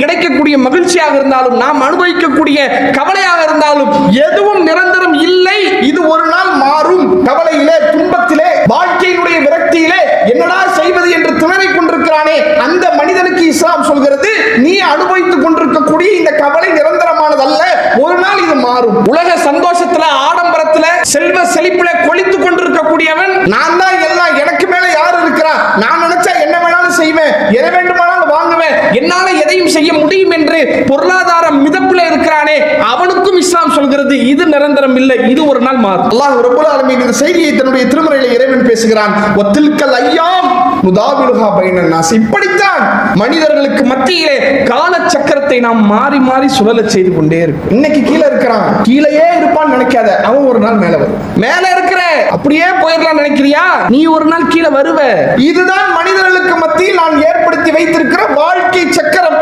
கிடைக்கக்கூடிய மகிழ்ச்சியாக இருந்தாலும், நாம் அனுபவிக்கக்கூடிய கவலையாக இருந்தாலும் எதுவும் நிரந்தரம் இல்லை. இது ஒரு நாள் மாறும். கவலையிலே, துன்பத்திலே, வாழ்க்கையினுடைய விரக்தியிலே என்னடா செய்வது என்று திணறிக் கொண்டிருக்கிறானே, அந்த மனிதனுக்கு இஸ்லாம் சொல்கிறது, நீ அனுபவித்துக் கொண்டிருக்கக்கூடிய இந்த கவலை நிரந்தரமானது அல்ல, ஒரு நாள் இது மாறும். உலக சந்தோஷத்துல, ஆடம்பரத்துல, செல்வ செழிப்புல கொளித்துக் கொண்டிருக்கக்கூடியவன், நான் தான் எல்லாம், எனக்கு மேல யார் இருக்கிறா, நான் நினைச்சா என்ன வேணாலும் செய்வேன், எதை வேண்டுமானாலும் வாங்குவேன், என்னால எதையும் செய்ய முடியும் என்று பொருளாதார மிதப்பில் இருக்கிறானே, அவனுக்கும் இஸ்லாம் சொல்கிறது இது நிரந்தரம் இல்லை, இது ஒரு நாள் மாறும். அல்லாஹ் ரப்பல் ஆலமீன் இந்த செய்தியை தன்னுடைய திருமறையிலே இறைவன் பேசுகிறான். வத்தில்கல் ஐயாம் நுதாவிலுஹா பைனன் நாஸ். இப்படித்தான் மனிதர்களுக்கு மத்தியிலே கால சக்கரத்தை நாம் மாறி மாறி சுழலச் செய்து கொண்டே இருக்கும். இன்னைக்கு கீழே இருக்கிறான், கீழேயே இருப்பான்னு நினைக்காத, அவன் ஒரு நாள் மேல வரும். மேல இருக்கிற அப்படியே போயிடலாம் நினைக்கிறியா, நீ ஒரு நாள் கீழே வருவ. இதுதான் மனிதர்களுக்கு மத்தியில் நான் ஏற்படுத்தி வைத்திருக்கிற வாழ்க்கை சக்கரம்.